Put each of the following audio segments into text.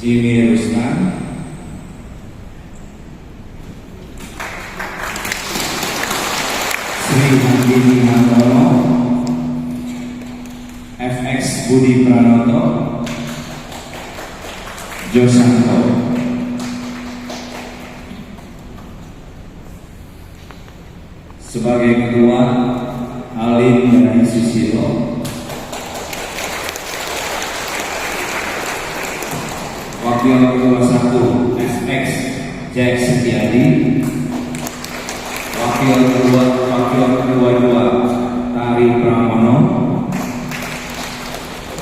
Jimmy Ruslan, Sri Handini Handono, FX Budi Pranoto, Josanto. Sebagai ketua, Halim Dhani Susilo. Wakil ketua 1 FX Jack Setiadi. Wakil ketua 2 Tari Pramono.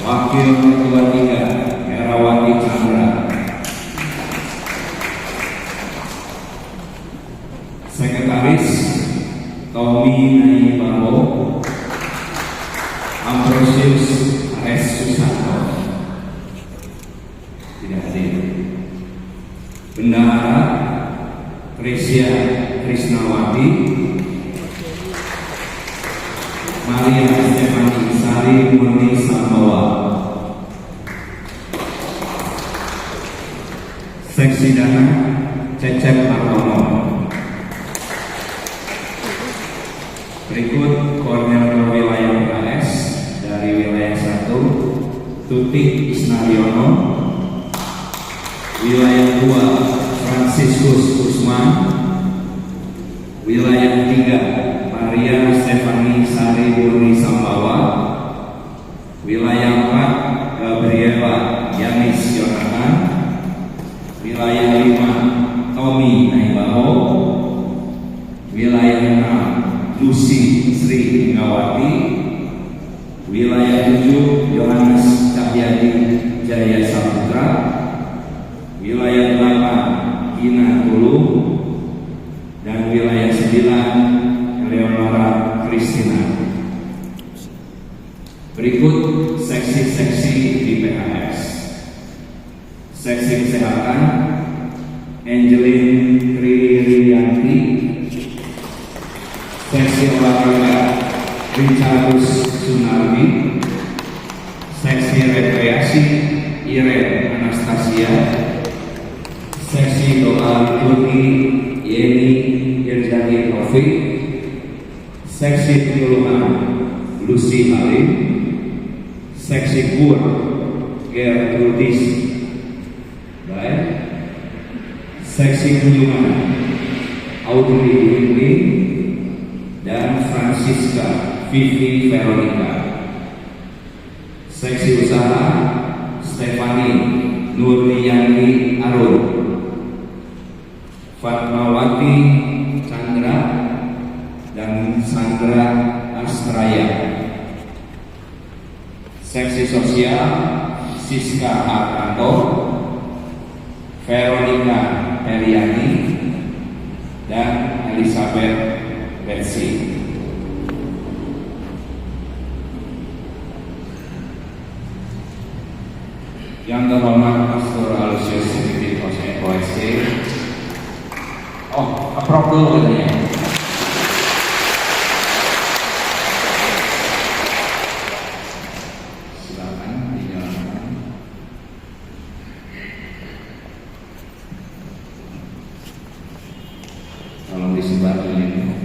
Wakil ketua 3 Herawati Chandra. Sekretaris Tommy Naibaro, Ambrosius Ares Susanto tidak hadir. Bendahara Krisya Krisnawati, Maria Stefani Sari Murni Sambawa. Seksi Dana Cecep Hartono. Berikut koordinator wilayah PKS dari wilayah 1 Tutik Isnaryono, wilayah 2 Franciscus Usman, wilayah 3 Maria Stefani Sari Murni Sambawa, wilayah 4 Gabriela Yanis Yonatan, wilayah 5 Tommy Naibaro, wilayah 6 Lucy Sri Ngawati, wilayah 7 Yohanes Cahyadi Jaya Saputra, wilayah 8 Gina Tulung, dan wilayah 9 Eleonora Kristina. Berikut seksi-seksi di PKS. Seksi kesehatan Angelin Ririanti. Seksi olahraga Richardus Sunardi. Seksi rekreasi Iren Anastasia. Seksi doa liturgi Yeni Yerjani Taufik. Seksi penyuluhan Lucy Halim. Seksi kur Gertrudis Baik. Seksi kunjungan Audrey Windy dan Francisca Vivi Veronica. Seksi usaha Stefani Nurliyani Arun, Fatmawati Chandra, dan Sandra Astraya. Seksi sosial Siska Hartanto, Veronica Periani, dan Elizabeth Betsy. Yang terhormat Pastor Alusius Siti OSC. Aprok dulu katanya. Silakan dijalankan. Tolong disebar ini.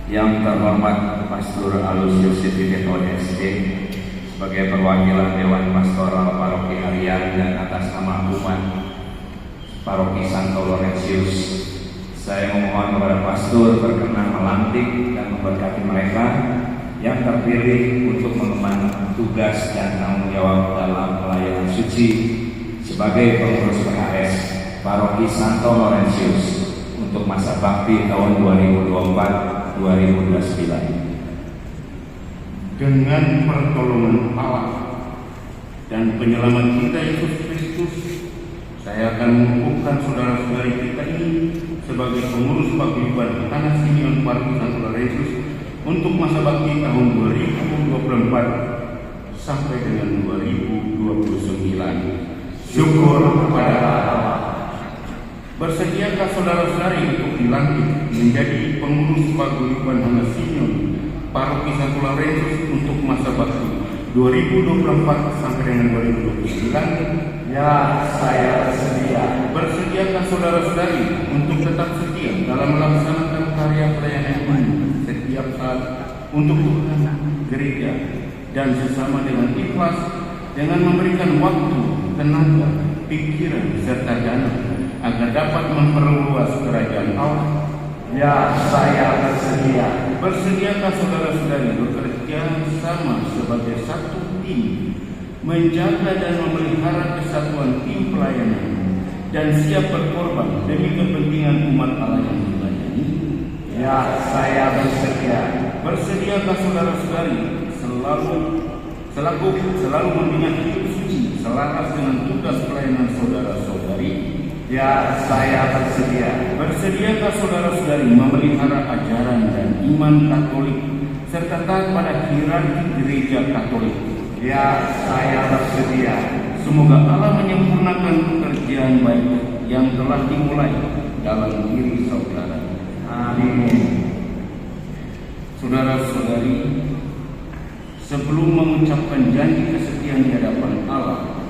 Yang terhormat Pastor Alusius Sitiviton SC sebagai perwakilan Dewan Pastoral Paroki Harian dan atas nama umat Paroki Santo Laurentius, saya memohon kepada Pastor berkenan melantik dan memberkati mereka yang terpilih untuk mengemban tugas dan tanggung jawab dalam pelayanan suci sebagai pengurus PHS Paroki Santo Laurentius untuk masa bakti tahun 2024-2029. Dengan pertolongan Allah dan penyelamat kita Yesus Kristus, saya akan mengukuhkan saudara-saudari kita ini sebagai pengurus paguyuban Tanah Simeon Paroki Santo Laurentius untuk masa bakti tahun 2024 sampai dengan 2029. Syukur kepada Allah. Bersediakah saudara-saudari untuk dilantik menjadi pengurus paguyuban Tanah Simeon Paroki Santo Laurentius untuk masa bakti 2024 sampai dengan 2029? Ya, saya bersedia. Bersediakah saudara-saudari untuk tetap setia dalam melaksanakan karya pelayanan ini setiap saat untuk Tuhan, gereja, dan sesama dengan ikhlas, dengan memberikan waktu, tenaga, pikiran, serta dana agar dapat memperluas kerajaan Allah? Ya, saya bersedia. Bersediakah saudara-saudari bekerja sama sebagai satu tim, menjaga dan memelihara kesatuan tim pelayanan, dan siap berkorban demi kepentingan umat Allah yang dilayani? Ya, saya bersedia. Bersediakah saudara-saudari selalu membina hidup suci selaras dengan tugas pelayanan saudara-saudari? Ya, saya bersedia. Bersediakah saudara-saudari memelihara ajaran dan iman Katolik serta taat pada hierarki gereja Katolik? Ya, saya bersedia. Semoga Allah menyempurnakan pekerjaan baik yang telah dimulai dalam diri saudara. Amin. Saudara-saudari, sebelum mengucapkan janji kesetiaan di hadapan Allah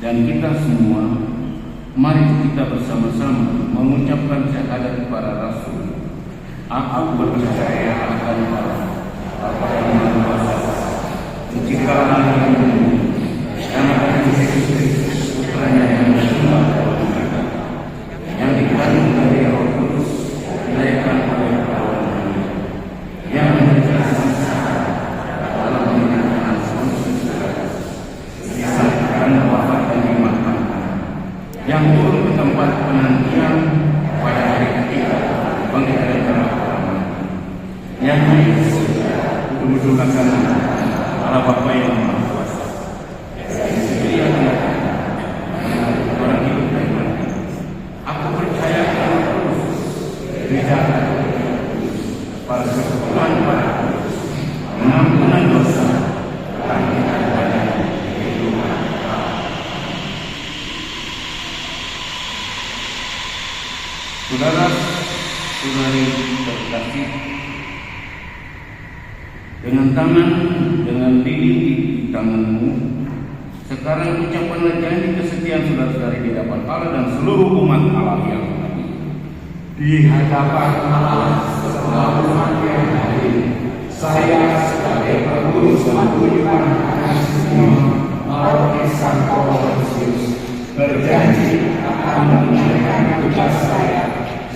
dan kita semua, mari kita bersama-sama mengucapkan syahadat para rasul. Aku percaya akan Allah, Bapa yang Maha Kuasa, Penciptaan langit dan bumi, dan akan Yesus Kristus, Putranya yang bersumpah dalam mereka, yang dikandung dari Roh Kudus, dilahirkan oleh perawan Maria, yang menderita dalam pemerintahan Pontius Pilatus, disangkakan wafat dan dimakamkan, yang turun ke tempat penantian pada hari ketiga, bangkit dari antara mati, yang naik ke surga, duduk di kanan Allah Bapa yang Maha Kuasa. Dia orang hidup dan mati. Aku percaya kepada Kristus, gereja Katolik, persekutuan para kudus, pengampunan dosa, dan kehidupan. Saudara-saudari terkasih, dengan lilin di tanganmu, sekarang ucapkanlah janji kesetiaan saudara-saudari di hadapan Allah dan seluruh umat Allah yang hadir. Di hadapan Allah setelah umat yang hadir, saya sebagai pengurus paguyuban Tanah Simeon Paroki Santo Laurentius berjanji akan menunaikan tugas saya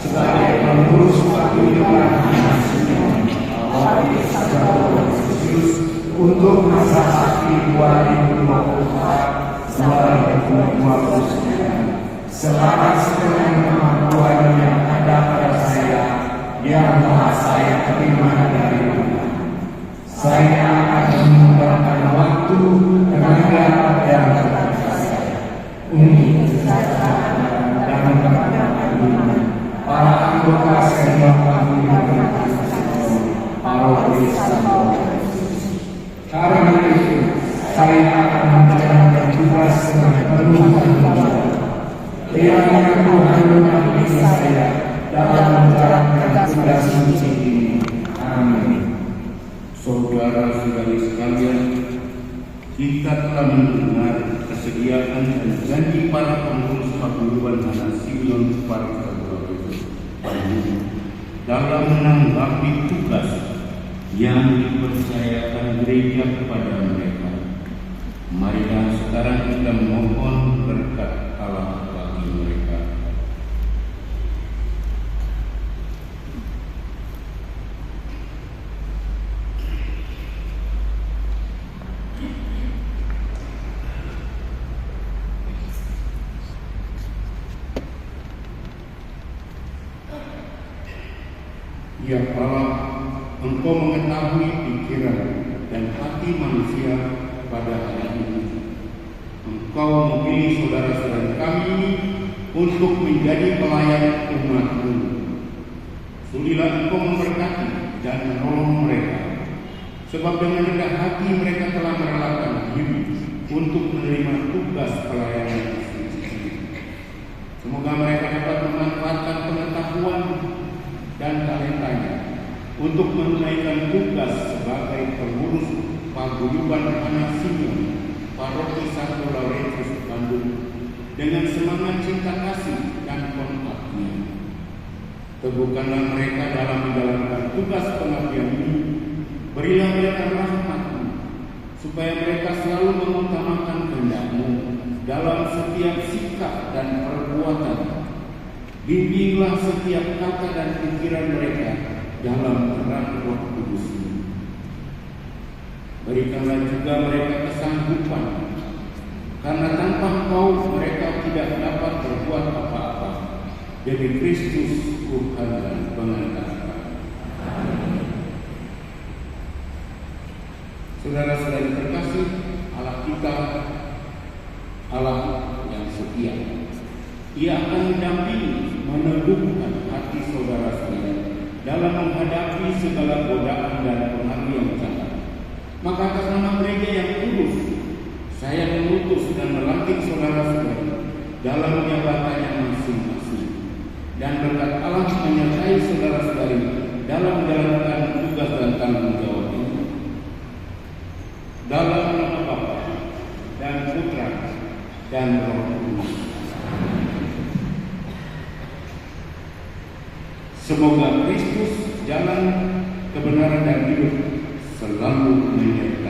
sebagai pengurus paguyuban Tanah Simeon Paroki Santo Laurentius untuk masa bakti 2024-2029 selaras dengan kemampuan yang ada pada saya yang telah saya terima dari Tuhan. Saya akan menggunakan waktu, tenaga, dan tenaga saya untuk kesejahteraan dan kepentingan para anggota senior paguyuban Paroki Santo Laurentius. Karena itu, saya akan menjalankan tugas dengan penuh tanggung jawab. Kiranya Tuhan memberkati saya dalam menjalankan tugas suci ini. Amin. Saudara-saudari sekalian, kita telah mendengar kesediaan dan janji para pengurus paguyuban Tanah Simeon Paroki Santo Laurentius dalam menanggapi tugas yang dipercayakan gereja kepada mereka. Marilah sekarang kita memohon berkat Allah bagi mereka. Ya Allah, Engkau mengetahui pikiran dan hati manusia pada hari ini. Engkau memilih saudara-saudara kami ini untuk menjadi pelayan umat-Mu. Sudilah Engkau memberkati dan menolong mereka, sebab dengan rendah hati mereka telah merelakan diri untuk menerima tugas pelayanan ini. Semoga mereka dapat memanfaatkan pengetahuan dan talentanya untuk menunaikan tugas sebagai pengurus paguyuban anak Simeon Paroki Santo Laurensius Bandung dengan semangat cinta kasih dan kontaknya. Teguhkanlah mereka dalam menjalankan tugas pengabdian ini. Berilah mereka rahmat-Mu supaya mereka selalu mengutamakan kehendak-Mu dalam setiap sikap dan perbuatan. Bimbinglah setiap kata dan pikiran mereka dalam terang Roh Kudus-Mu. Berikanlah juga mereka kesanggupan, karena tanpa Engkau mereka tidak dapat berbuat apa-apa. Demi Kristus Tuhan dan Pengantara. Saudara-saudari terkasih, Allah kita Allah yang setia. Ia akan mendampingi, meneguhkan hati saudara-saudara dalam menghadapi segala godaan dan pengaruh yang jahat. Maka atas nama gereja yang kudus, saya mengutus dan melantik saudara-saudara dalam jabatannya masing-masing, dan berkat Allah menyertai saudara-saudari dalam menjalankan tugas dan tanggung jawab ini. Dalam nama Bapa dan Putra dan Roh Kudus. Semoga Kristus, jalan kebenaran dan hidup, selalu menyertai